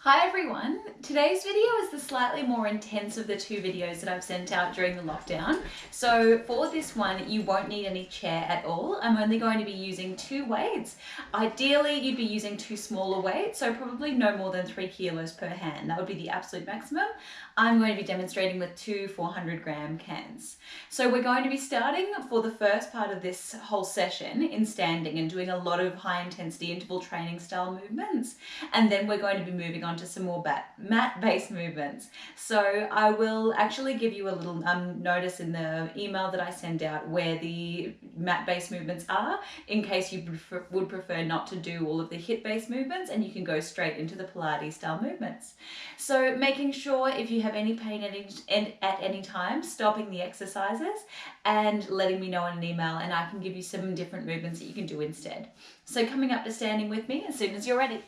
Hi everyone, today's video is the slightly more intense of the two videos that I've sent out during the lockdown. So for this one, you won't need any chair at all. I'm only going to be using two weights. Ideally, you'd be using two smaller weights, so probably no more than 3 kilos per hand. That would be the absolute maximum. I'm going to be demonstrating with two 400-gram cans. So we're going to be starting for the first part of this whole session in standing and doing a lot of high intensity interval training style movements. And then we're going to be moving on to some more mat-based movements. So I will actually give you a little notice in the email that I send out where the mat-based movements are, in case you would prefer not to do all of the HIIT-based movements and you can go straight into the Pilates style movements. So making sure if you have any pain at any time, stopping the exercises and letting me know in an email, and I can give you some different movements that you can do instead. So coming up to standing with me as soon as you're ready.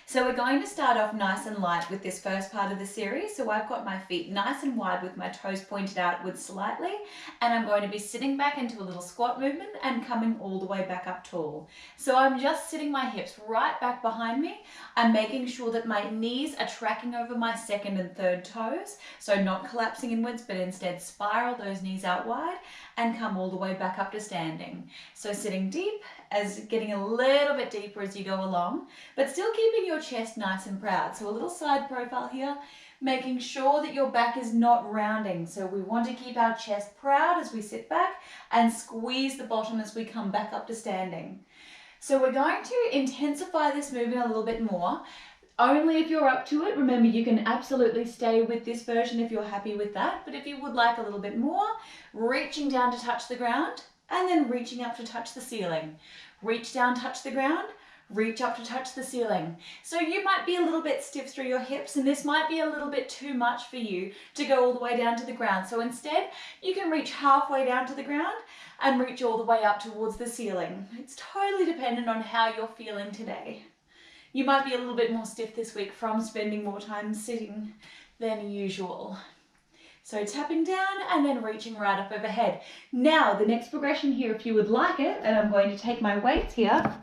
So we're going to start off nice and light with this first part of the series. So I've got my feet nice and wide with my toes pointed outwards slightly, and I'm going to be sitting back into a little squat movement and coming all the way back up tall. So I'm just sitting my hips right back behind me. I'm making sure that my knees are tracking over my second and third toes. So not collapsing inwards, but instead spiral those knees out wide and come all the way back up to standing. So sitting deep, as getting a little bit deeper as you go along, but still keeping your chest nice and proud. So a little side profile here, making sure that your back is not rounding. So we want to keep our chest proud as we sit back and squeeze the bottom as we come back up to standing. So we're going to intensify this movement a little bit more. Only if you're up to it. Remember, you can absolutely stay with this version if you're happy with that. But if you would like a little bit more, reaching down to touch the ground and then reaching up to touch the ceiling. Reach down, touch the ground, reach up to touch the ceiling. So you might be a little bit stiff through your hips, and this might be a little bit too much for you to go all the way down to the ground. So instead, you can reach halfway down to the ground and reach all the way up towards the ceiling. It's totally dependent on how you're feeling today. You might be a little bit more stiff this week from spending more time sitting than usual. So tapping down and then reaching right up overhead. Now, the next progression here, if you would like it, and I'm going to take my weights here,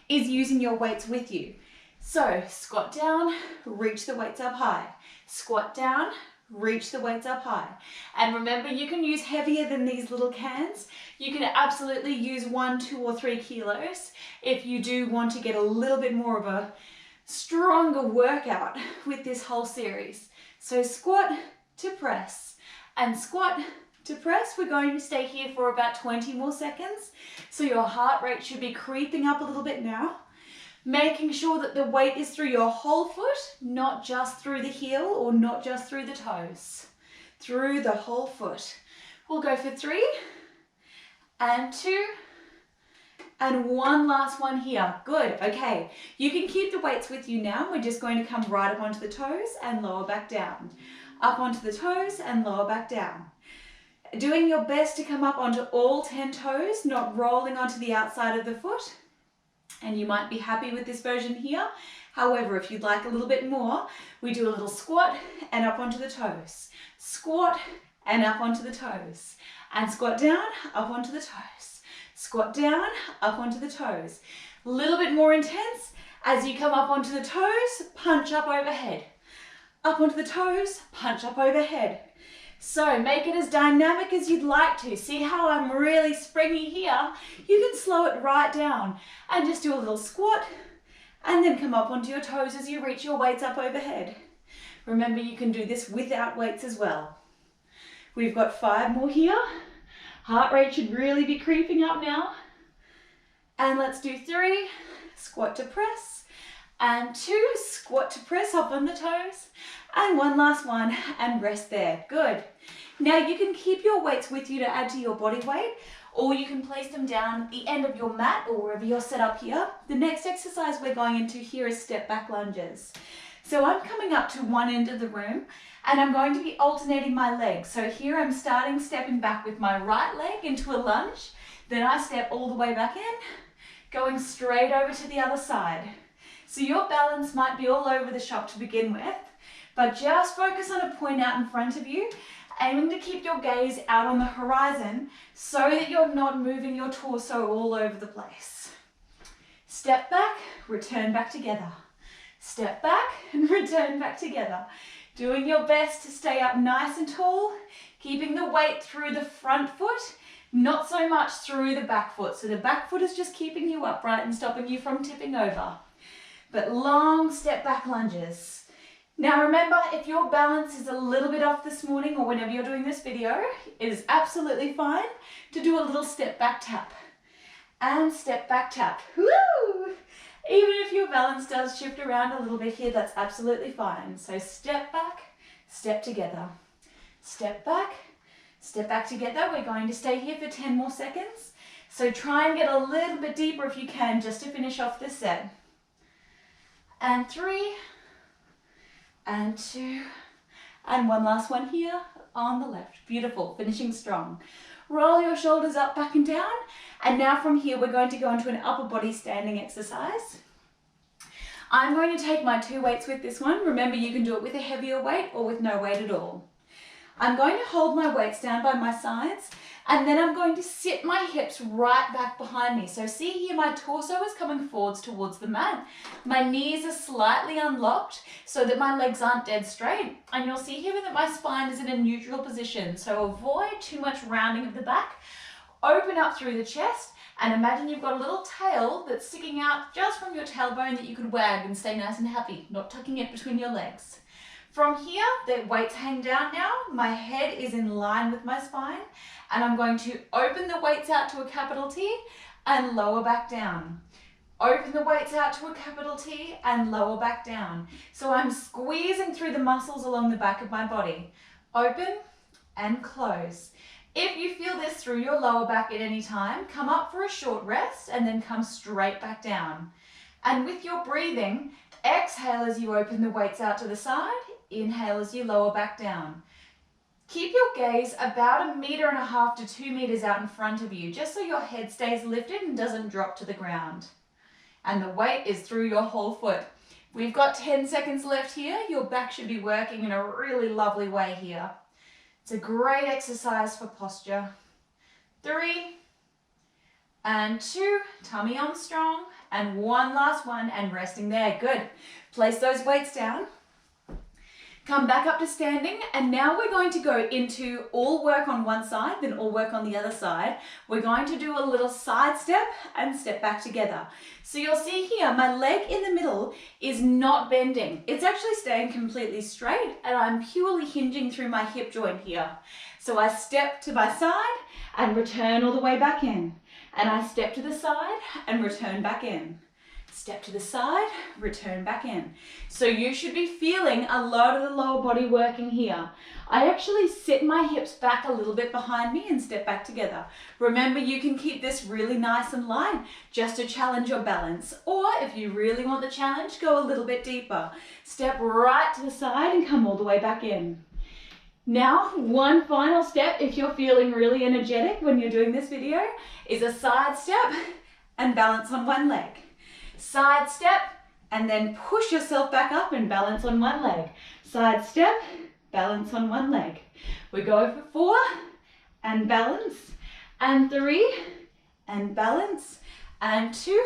is using your weights with you. So squat down, reach the weights up high. Squat down, reach the weights up high. And remember, you can use heavier than these little cans. You can absolutely use 1, 2, or 3 kilos if you do want to get a little bit more of a stronger workout with this whole series. So squat to press and squat to press. We're going to stay here for about 20 more seconds. So your heart rate should be creeping up a little bit now. Making sure that the weight is through your whole foot, not just through the heel or not just through the toes. Through the whole foot. We'll go for 3 and 2 and one last one here. Good, okay. You can keep the weights with you now. We're just going to come right up onto the toes and lower back down. Up onto the toes and lower back down. Doing your best to come up onto all 10 toes, not rolling onto the outside of the foot. And you might be happy with this version here. However, if you'd like a little bit more, we do a little squat and up onto the toes. Squat and up onto the toes. And squat down, up onto the toes. Squat down, up onto the toes. A little bit more intense. As you come up onto the toes, punch up overhead. Up onto the toes, punch up overhead. So make it as dynamic as you'd like to. See how I'm really springy here? You can slow it right down and just do a little squat and then come up onto your toes as you reach your weights up overhead. Remember, you can do this without weights as well. We've got 5 more here. Heart rate should really be creeping up now. And let's do 3, squat to press, and 2, squat to press up on the toes, and one last one and rest there. Good. Now you can keep your weights with you to add to your body weight, or you can place them down at the end of your mat or wherever you're set up here. The next exercise we're going into here is step back lunges. So I'm coming up to one end of the room and I'm going to be alternating my legs. So here I'm stepping back with my right leg into a lunge, then I step all the way back in, going straight over to the other side. So your balance might be all over the shop to begin with, but just focus on a point out in front of you, aiming to keep your gaze out on the horizon so that you're not moving your torso all over the place. Step back, return back together. step back and return back together. Doing your best to stay up nice and tall, keeping the weight through the front foot, not so much through the back foot. So the back foot is just keeping you upright and stopping you from tipping over. But long step back lunges. Now remember, if your balance is a little bit off this morning or whenever you're doing this video, it is absolutely fine to do a little step back tap. And step back tap. Woo! Even if your balance does shift around a little bit here, that's absolutely fine. So step back, step together. Step back together. We're going to stay here for 10 more seconds. So try and get a little bit deeper if you can, just to finish off this set. And 3, and 2, and one last one here on the left. Beautiful, finishing strong. Roll your shoulders up, back and down. And now from here, we're going to go into an upper body standing exercise. I'm going to take my 2 weights with this one. Remember, you can do it with a heavier weight or with no weight at all. I'm going to hold my weights down by my sides, and then I'm going to sit my hips right back behind me. So see here, my torso is coming forwards towards the mat. My knees are slightly unlocked so that my legs aren't dead straight. And you'll see here that my spine is in a neutral position. So avoid too much rounding of the back. Open up through the chest, and imagine you've got a little tail that's sticking out just from your tailbone that you could wag and stay nice and happy, not tucking it between your legs. From here, the weights hang down now. My head is in line with my spine, and I'm going to open the weights out to a capital T and lower back down. Open the weights out to a capital T and lower back down. So I'm squeezing through the muscles along the back of my body. Open and close. If you feel this through your lower back at any time, come up for a short rest and then come straight back down. And with your breathing, exhale as you open the weights out to the side. Inhale as you lower back down. Keep your gaze about 1.5 meters to 2 meters out in front of you, just so your head stays lifted and doesn't drop to the ground. And the weight is through your whole foot. We've got 10 seconds left here. Your back should be working in a really lovely way here. It's a great exercise for posture. 3, and 2, tummy on strong, and one last one, and resting there. Good. Place those weights down. Come back up to standing, and now we're going to go into all work on one side, then all work on the other side. We're going to do a little side step and step back together. So you'll see here, my leg in the middle is not bending. It's actually staying completely straight, and I'm purely hinging through my hip joint here. So I step to my side and return all the way back in. And I step to the side and return back in. Step to the side, return back in. So you should be feeling a lot of the lower body working here. I actually sit my hips back a little bit behind me and step back together. Remember, you can keep this really nice and light just to challenge your balance. Or if you really want the challenge, go a little bit deeper. Step right to the side and come all the way back in. Now, one final step, if you're feeling really energetic when you're doing this video, is a side step and balance on one leg. Side step, and then push yourself back up and balance on one leg. Side step, balance on one leg. We go for 4, and balance, and 3, and balance, and 2,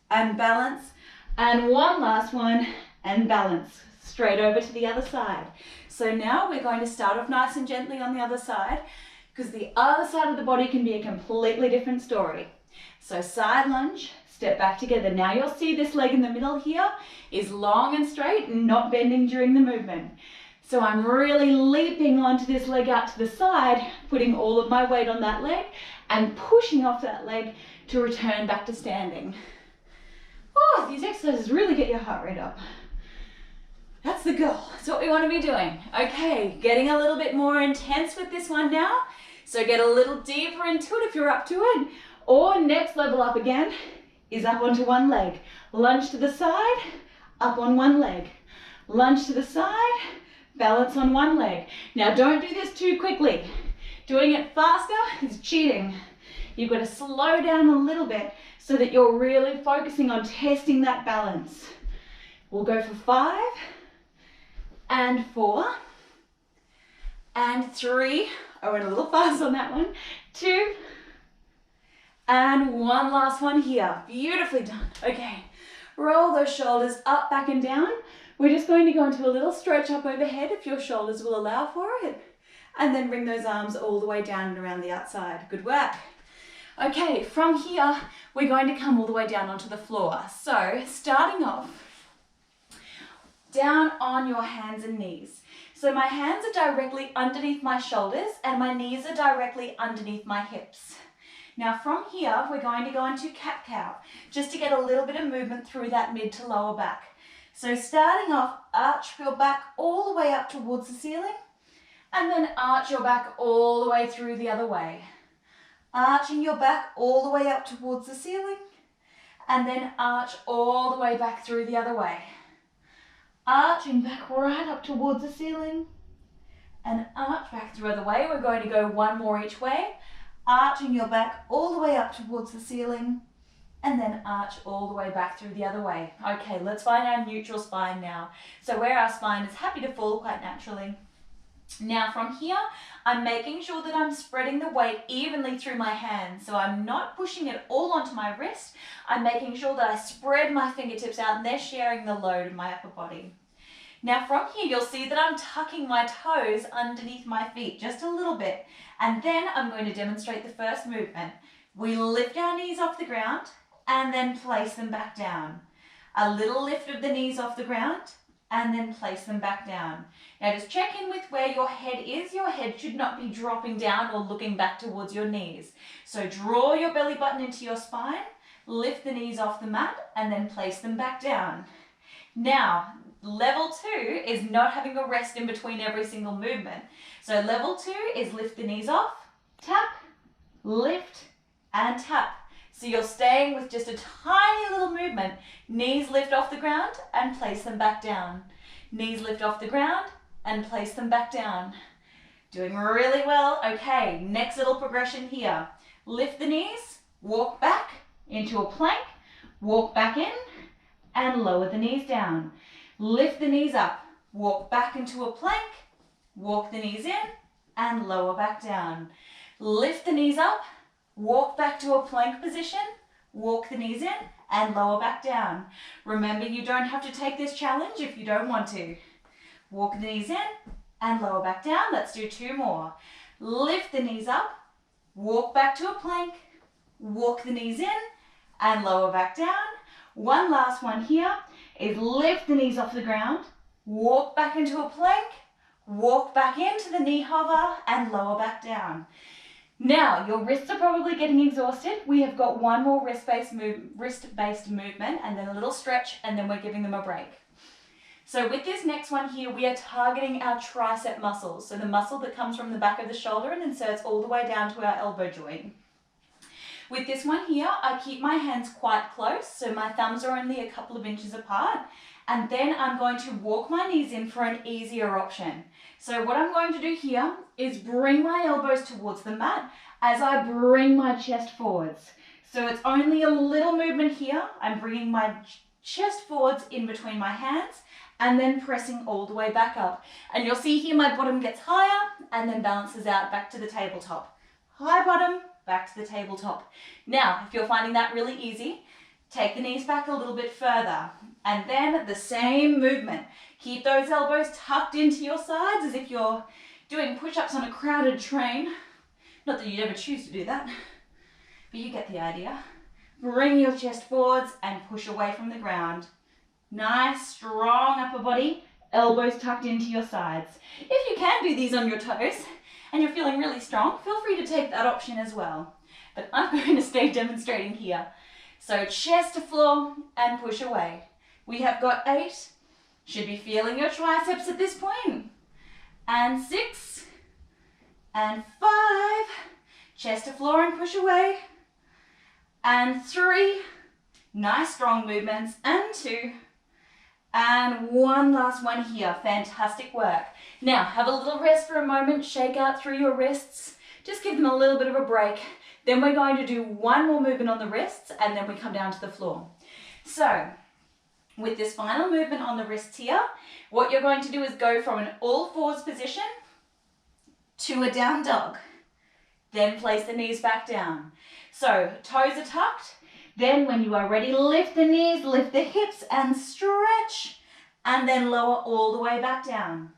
and balance, and one last one, and balance. Straight over to the other side. So now we're going to start off nice and gently on the other side, because the other side of the body can be a completely different story. So side lunge, step back together. Now you'll see this leg in the middle here is long and straight and not bending during the movement. So I'm really leaping onto this leg out to the side, putting all of my weight on that leg and pushing off that leg to return back to standing. Oh, these exercises really get your heart rate up. That's the goal. That's what we want to be doing. Okay, getting a little bit more intense with this one now. So get a little deeper into it if you're up to it. Or next level up again is up onto one leg. Lunge to the side, up on one leg. Lunge to the side, balance on one leg. Now don't do this too quickly. Doing it faster is cheating. You've got to slow down a little bit so that you're really focusing on testing that balance. We'll go for 5, and 4, and 3. I went a little fast on that one. 2, and one last one here. Beautifully done. Okay, Roll those shoulders up, back and down. We're just going to go into a little stretch up overhead if your shoulders will allow for it. And then bring those arms all the way down and around the outside. Good work. Okay, from here, we're going to come all the way down onto the floor. So starting off, down on your hands and knees. So my hands are directly underneath my shoulders and my knees are directly underneath my hips. Now from here, we're going to go into cat-cow, just to get a little bit of movement through that mid to lower back. So starting off, arch your back all the way up towards the ceiling, and then arch your back all the way through the other way. Arching your back all the way up towards the ceiling, and then arch all the way back through the other way. Arching back right up towards the ceiling, and arch back through the other way. We're going to go one more each way. Arching your back all the way up towards the ceiling, and then arch all the way back through the other way. Okay, let's find our neutral spine now. So where our spine is happy to fall quite naturally. Now from here, I'm making sure that I'm spreading the weight evenly through my hands. So I'm not pushing it all onto my wrist. I'm making sure that I spread my fingertips out and they're sharing the load of my upper body. Now from here, you'll see that I'm tucking my toes underneath my feet just a little bit. And then I'm going to demonstrate the first movement. We lift our knees off the ground and then place them back down. A little lift of the knees off the ground and then place them back down. Now just check in with where your head is. Your head should not be dropping down or looking back towards your knees. So draw your belly button into your spine, lift the knees off the mat and then place them back down. Now, level 2 is not having a rest in between every single movement. So level 2 is lift the knees off, tap, lift and tap. So you're staying with just a tiny little movement. Knees lift off the ground and place them back down. Knees lift off the ground and place them back down. Doing really well. Okay, next little progression here. Lift the knees, walk back into a plank, walk back in and lower the knees down. Lift the knees up, walk back into a plank, walk the knees in and lower back down. Lift the knees up, walk back to a plank position, walk the knees in and lower back down. Remember, you don't have to take this challenge if you don't want to. Walk the knees in and lower back down. Let's do 2 more. Lift the knees up, walk back to a plank, walk the knees in and lower back down. One last one here is lift the knees off the ground, walk back into a plank, walk back into the knee hover and lower back down. Now, your wrists are probably getting exhausted. We have got one more wrist-based movement and then a little stretch and then we're giving them a break. So with this next one here, we are targeting our tricep muscles. So the muscle that comes from the back of the shoulder and inserts all the way down to our elbow joint. With this one here, I keep my hands quite close. So my thumbs are only a couple of inches apart. And then I'm going to walk my knees in for an easier option. So what I'm going to do here is bring my elbows towards the mat as I bring my chest forwards. So it's only a little movement here. I'm bringing my chest forwards in between my hands and then pressing all the way back up. And you'll see here my bottom gets higher and then balances out back to the tabletop. High bottom, back to the tabletop. Now, if you're finding that really easy, take the knees back a little bit further. And then the same movement. Keep those elbows tucked into your sides as if you're doing push-ups on a crowded train. Not that you'd ever choose to do that, but you get the idea. Bring your chest forwards and push away from the ground. Nice, strong upper body, elbows tucked into your sides. If you can do these on your toes and you're feeling really strong, feel free to take that option as well. But I'm going to stay demonstrating here. So chest to floor and push away. We have got 8. Should be feeling your triceps at this point. And 6. And 5. Chest to floor and push away. And 3. Nice strong movements. And 2. And one last one here. Fantastic work. Now have a little rest for a moment. Shake out through your wrists. Just give them a little bit of a break. Then we're going to do one more movement on the wrists and then we come down to the floor. So with this final movement on the wrists here, what you're going to do is go from an all fours position to a down dog. Then place the knees back down. So toes are tucked, Then when you are ready, lift the knees, lift the hips and stretch, and then lower all the way back down.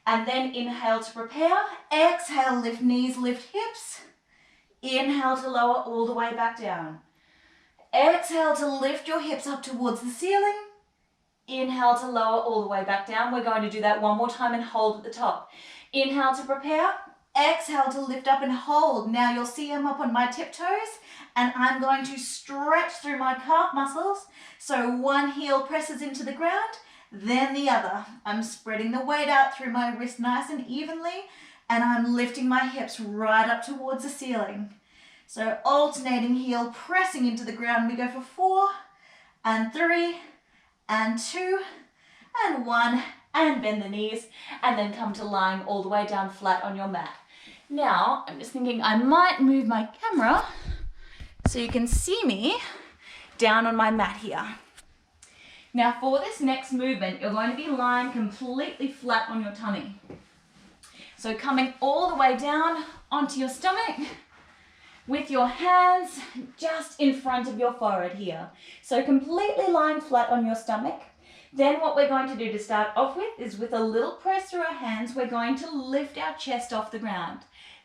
And then inhale to prepare, exhale, lift knees, lift hips. Inhale to lower all the way back down. Exhale to lift your hips up towards the ceiling. Inhale to lower all the way back down. We're going to do that one more time and hold at the top. Inhale to prepare. Exhale to lift up and hold. Now you'll see I'm up on my tiptoes and I'm going to stretch through my calf muscles. So one heel presses into the ground, then the other. I'm spreading the weight out through my wrist nice and evenly, and I'm lifting my hips right up towards the ceiling. So alternating heel pressing into the ground. We go for 4 and 3 and 2 and 1, and bend the knees, and then come to lying all the way down flat on your mat. Now, I'm just thinking I might move my camera so you can see me down on my mat here. Now for this next movement, you're going to be lying completely flat on your tummy. So coming all the way down onto your stomach with your hands just in front of your forehead here. So completely lying flat on your stomach. Then what we're going to do to start off with is with a little press through our hands, we're going to lift our chest off the ground.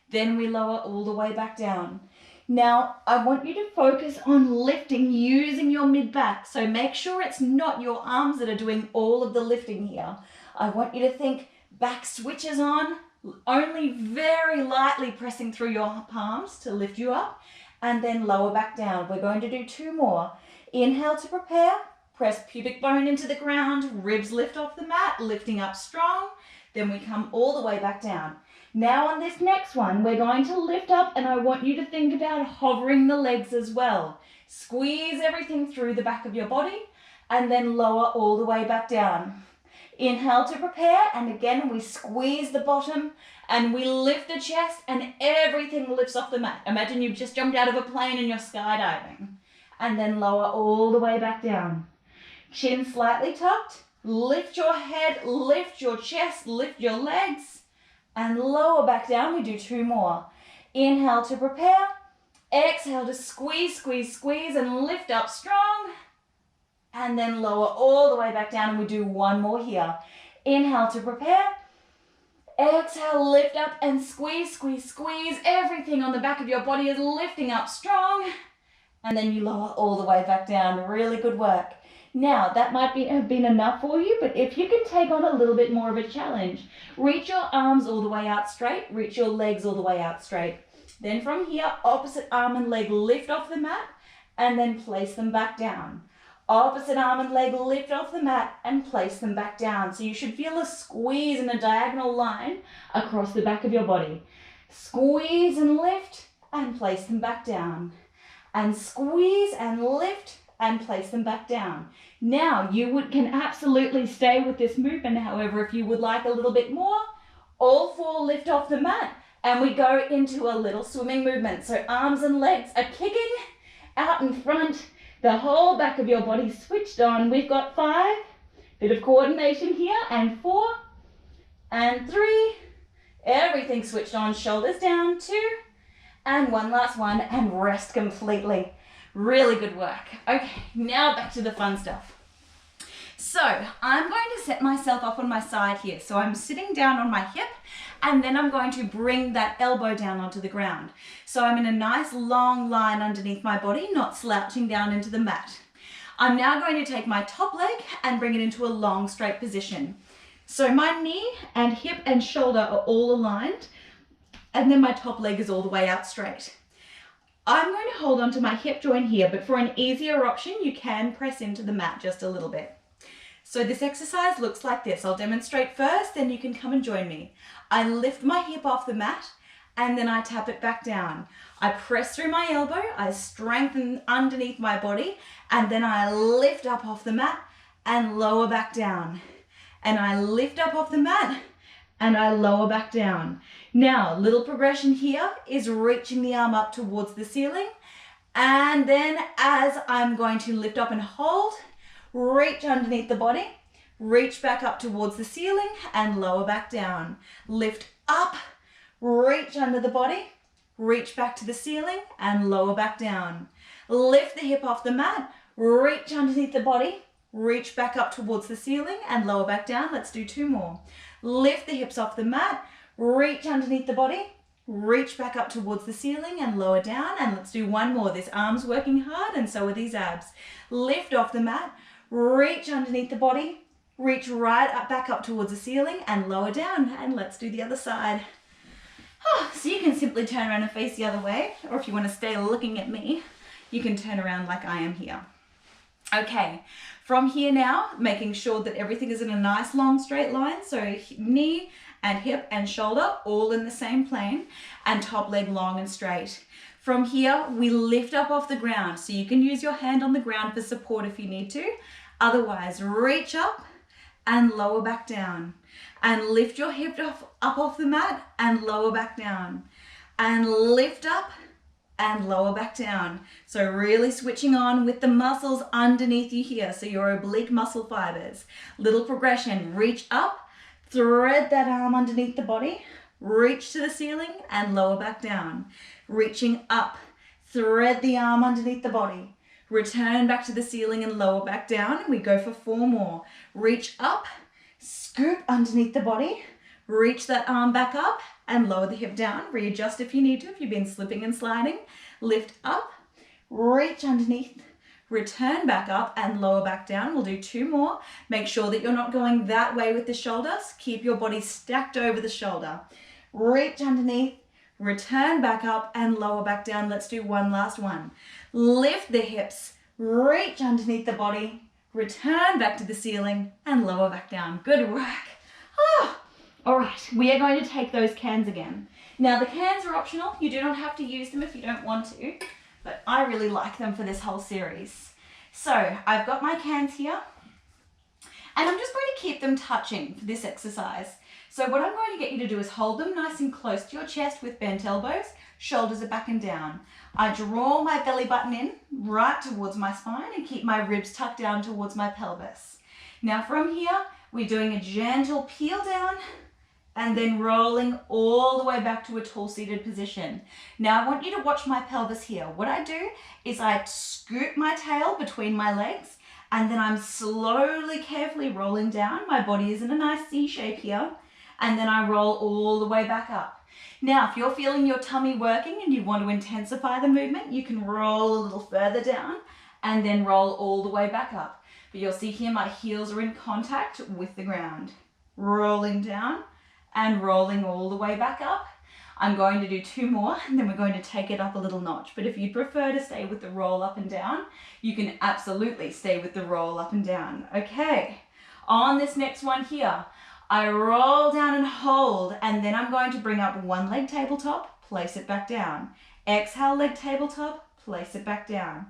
Then we lower all the way back down. Now, I want you to focus on lifting using your mid-back. So make sure it's not your arms that are doing all of the lifting here. I want you to think back switches on, only very lightly pressing through your palms to lift you up, and then lower back down. We're going to do 2 more. Inhale to prepare. Press pubic bone into the ground, ribs lift off the mat, lifting up strong. Then we come all the way back down. Now on this next one, we're going to lift up, and I want you to think about hovering the legs as well. Squeeze everything through the back of your body, and then lower all the way back down. Inhale to prepare, and again we squeeze the bottom, and we lift the chest, and everything lifts off the mat. Imagine you've just jumped out of a plane and you're skydiving. And then lower all the way back down. Chin slightly tucked, lift your head, lift your chest, lift your legs, and lower back down. We do 2 more. Inhale to prepare, exhale to squeeze, squeeze, squeeze, and lift up strong, and then lower all the way back down, and we do 1 more here. Inhale to prepare, exhale, lift up and squeeze, squeeze, squeeze. Everything on the back of your body is lifting up strong, and then you lower all the way back down. Really good work. Now, that might have been enough for you, but if you can take on a little bit more of a challenge, reach your arms all the way out straight, reach your legs all the way out straight. Then from here, opposite arm and leg lift off the mat, and then place them back down. Opposite arm and leg lift off the mat and place them back down. So you should feel a squeeze in a diagonal line across the back of your body. Squeeze and lift and place them back down. And squeeze and lift and place them back down. Now you can absolutely stay with this movement. However, if you would like a little bit more, all 4 lift off the mat and we go into a little swimming movement. So arms and legs are kicking out in front, the whole back of your body switched on. We've got 5, bit of coordination here, and 4 and 3, everything switched on, shoulders down, 2, and 1 last one, and rest completely. Really good work. Okay, now back to the fun stuff. So I'm going to set myself up on my side here. So I'm sitting down on my hip, and then I'm going to bring that elbow down onto the ground. So I'm in a nice long line underneath my body, not slouching down into the mat. I'm now going to take my top leg and bring it into a long straight position. So my knee and hip and shoulder are all aligned, and then my top leg is all the way out straight. I'm going to hold on to my hip joint here, but for an easier option, you can press into the mat just a little bit. So this exercise looks like this. I'll demonstrate first, then you can come and join me. I lift my hip off the mat, and then I tap it back down. I press through my elbow, I strengthen underneath my body, and then I lift up off the mat and lower back down. And I lift up off the mat and I lower back down. Now, little progression here is reaching the arm up towards the ceiling. And then as I'm going to lift up and hold, reach underneath the body, reach back up towards the ceiling and lower back down. Lift up, reach under the body, reach back to the ceiling and lower back down. Lift the hip off the mat, reach underneath the body, reach back up towards the ceiling and lower back down. Let's do 2 more. Lift the hips off the mat, reach underneath the body, reach back up towards the ceiling and lower down. And let's do 1 more. This arm's working hard and so are these abs. Lift off the mat, reach underneath the body, reach right up, back up towards the ceiling and lower down. And let's do the other side. So you can simply turn around and face the other way, or if you want to stay looking at me, you can turn around like I am here. Okay, from here now, making sure that everything is in a nice long straight line. So knee and hip and shoulder all in the same plane and top leg long and straight. From here, we lift up off the ground. So you can use your hand on the ground for support if you need to. Otherwise, reach up and lower back down. And lift your hip up off the mat and lower back down. And lift up and lower back down. So really switching on with the muscles underneath you here. So your oblique muscle fibers. Little progression, reach up, thread that arm underneath the body, reach to the ceiling and lower back down. Reaching up, thread the arm underneath the body, return back to the ceiling and lower back down. And we go for 4 more. Reach up, scoop underneath the body, reach that arm back up and lower the hip down. Readjust if you need to, if you've been slipping and sliding. Lift up, reach underneath, return back up and lower back down. We'll do 2 more. Make sure that you're not going that way with the shoulders. Keep your body stacked over the shoulder. Reach underneath, return back up and lower back down. Let's do 1 last one. Lift the hips, reach underneath the body, return back to the ceiling and lower back down. Good work. All right, we are going to take those cans again. Now the cans are optional. You do not have to use them if you don't want to, but I really like them for this whole series. So I've got my cans here and I'm just going to keep them touching for this exercise. So what I'm going to get you to do is hold them nice and close to your chest with bent elbows, shoulders are back and down. I draw my belly button in right towards my spine and keep my ribs tucked down towards my pelvis. Now from here, we're doing a gentle peel down and then rolling all the way back to a tall seated position. Now I want you to watch my pelvis here. What I do is I scoop my tail between my legs and then I'm slowly, carefully rolling down. My body is in a nice C shape here. And then I roll all the way back up. Now, if you're feeling your tummy working and you want to intensify the movement, you can roll a little further down and then roll all the way back up. But you'll see here my heels are in contact with the ground. Rolling down and rolling all the way back up. I'm going to do 2 more and then we're going to take it up a little notch. But if you prefer to stay with the roll up and down, you can absolutely stay with the roll up and down. Okay, on this next one here, I roll down and hold, and then I'm going to bring up 1 leg tabletop, place it back down. Exhale, leg tabletop, place it back down.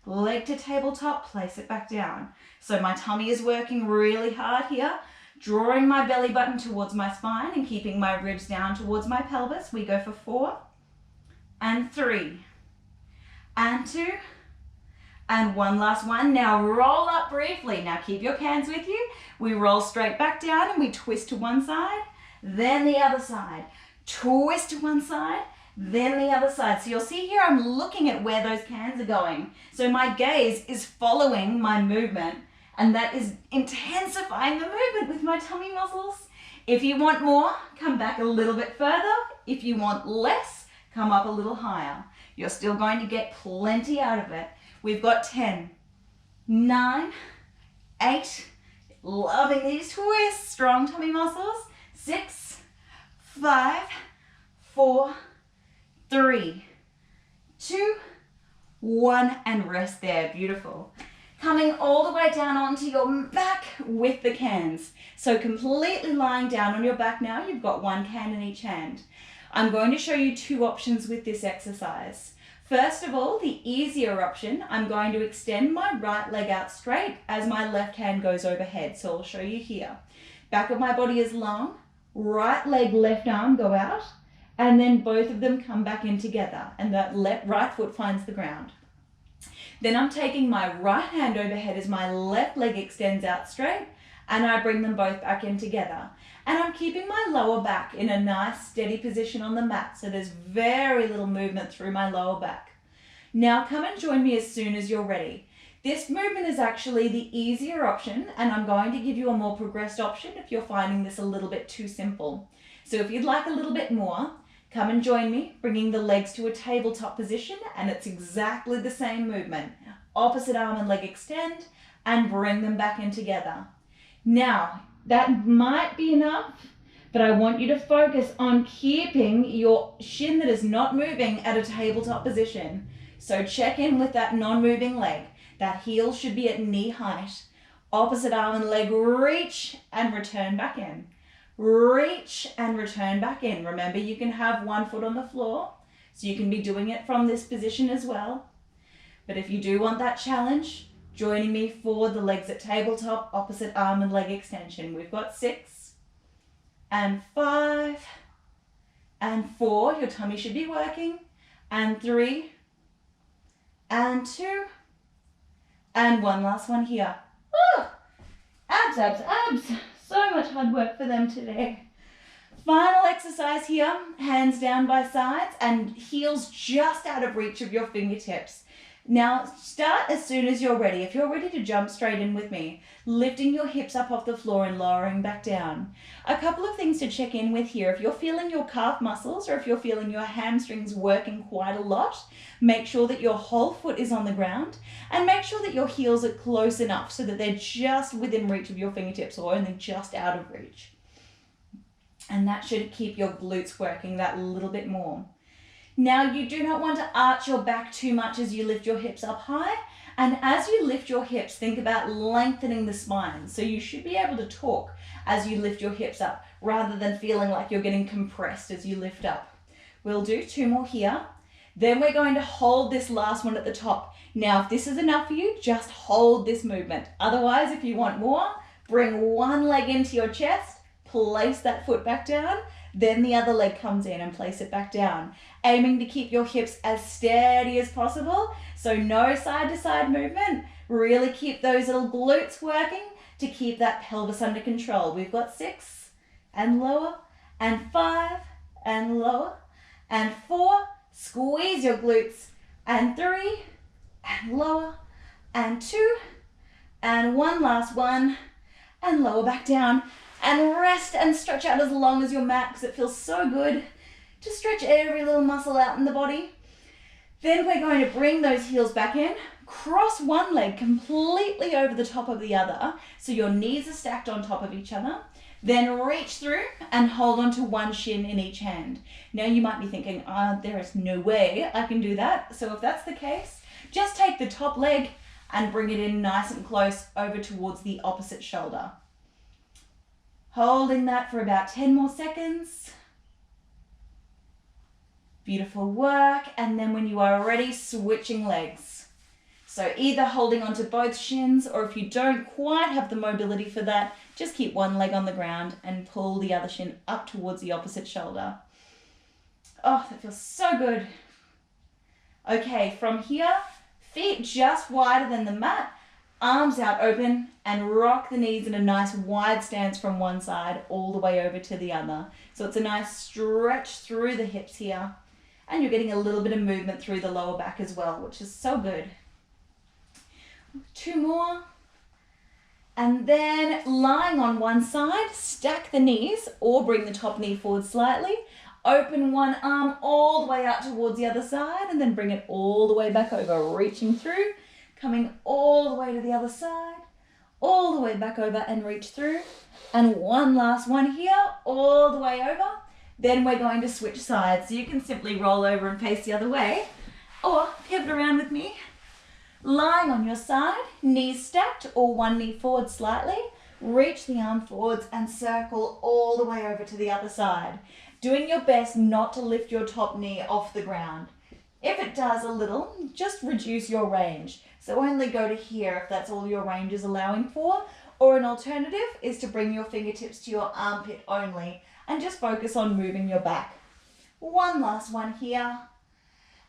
Leg to tabletop, place it back down. So my tummy is working really hard here, drawing my belly button towards my spine and keeping my ribs down towards my pelvis. We go for 4 and 3 and 2 and 1 last one. Now roll up briefly. Now keep your hands with you. We roll straight back down and we twist to one side, then the other side. Twist to one side, then the other side. So you'll see here I'm looking at where those cans are going. So my gaze is following my movement and that is intensifying the movement with my tummy muscles. If you want more, come back a little bit further. If you want less, come up a little higher. You're still going to get plenty out of it. We've got 10, 9, 8, loving these twists, strong tummy muscles, 6, 5, 4, 3, 2, 1, and rest there. Beautiful. Coming all the way down onto your back with the cans. So completely lying down on your back now. You've got 1 can in each hand. I'm going to show you 2 options with this exercise. First of all, the easier option, I'm going to extend my right leg out straight as my left hand goes overhead. So I'll show you here. Back of my body is long, right leg, left arm go out, and then both of them come back in together and that right foot finds the ground. Then I'm taking my right hand overhead as my left leg extends out straight and I bring them both back in together. And I'm keeping my lower back in a nice steady position on the mat, so there's very little movement through my lower back. Now come and join me as soon as you're ready. This movement is actually the easier option, and I'm going to give you a more progressed option if you're finding this a little bit too simple. So if you'd like a little bit more, come and join me, bringing the legs to a tabletop position, and it's exactly the same movement. Opposite arm and leg extend, and bring them back in together. Now, that might be enough, but I want you to focus on keeping your shin that is not moving at a tabletop position. So check in with that non-moving leg. That heel should be at knee height. Opposite arm and leg, reach and return back in. Reach and return back in. Remember, you can have one foot on the floor, so you can be doing it from this position as well. But if you do want that challenge, joining me for the legs at tabletop, opposite arm and leg extension. We've got 6 and 5 and 4. Your tummy should be working. And 3 and 2. And one last one here. Woo! Abs, abs, abs. So much hard work for them today. Final exercise here. Hands down by sides and heels just out of reach of your fingertips. Now start as soon as you're ready. If you're ready to jump straight in with me, lifting your hips up off the floor and lowering back down. A couple of things to check in with here. If you're feeling your calf muscles or if you're feeling your hamstrings working quite a lot, make sure that your whole foot is on the ground and make sure that your heels are close enough so that they're just within reach of your fingertips or only just out of reach. And that should keep your glutes working that little bit more. Now you do not want to arch your back too much as you lift your hips up high. And as you lift your hips, think about lengthening the spine. So you should be able to talk as you lift your hips up rather than feeling like you're getting compressed as you lift up. We'll do 2 more here. Then we're going to hold this last one at the top. Now, if this is enough for you, just hold this movement. Otherwise, if you want more, bring one leg into your chest, place that foot back down, then the other leg comes in and place it back down. Aiming to keep your hips as steady as possible. So no side to side movement. Really keep those little glutes working to keep that pelvis under control. We've got 6 and lower and 5 and lower and 4. Squeeze your glutes and 3 and lower and 2 and one last one and lower back down. And rest and stretch out as long as your mat because it feels so good to stretch every little muscle out in the body. Then we're going to bring those heels back in, cross one leg completely over the top of the other so your knees are stacked on top of each other. Then reach through and hold on to one shin in each hand. Now you might be thinking, there is no way I can do that. So if that's the case, just take the top leg and bring it in nice and close over towards the opposite shoulder. Holding that for about 10 more seconds. Beautiful work. And then when you are ready, switching legs. So either holding onto both shins, or if you don't quite have the mobility for that, just keep one leg on the ground and pull the other shin up towards the opposite shoulder. Oh, that feels so good. Okay, from here, feet just wider than the mat. Arms out open and rock the knees in a nice wide stance from one side all the way over to the other. So it's a nice stretch through the hips here. And you're getting a little bit of movement through the lower back as well, which is so good. 2 more. And then lying on one side, stack the knees or bring the top knee forward slightly. Open one arm all the way out towards the other side and then bring it all the way back over, reaching through. Coming all the way to the other side, all the way back over and reach through. And one last one here, all the way over. Then we're going to switch sides. So you can simply roll over and face the other way or pivot around with me. Lying on your side, knees stacked or one knee forward slightly. Reach the arm forwards and circle all the way over to the other side. Doing your best not to lift your top knee off the ground. If it does a little, just reduce your range. So only go to here if that's all your range is allowing for. Or an alternative is to bring your fingertips to your armpit only and just focus on moving your back. One last one here.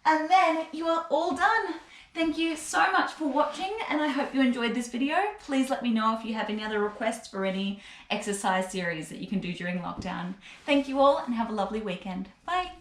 And then you are all done. Thank you so much for watching and I hope you enjoyed this video. Please let me know if you have any other requests for any exercise series that you can do during lockdown. Thank you all and have a lovely weekend. Bye.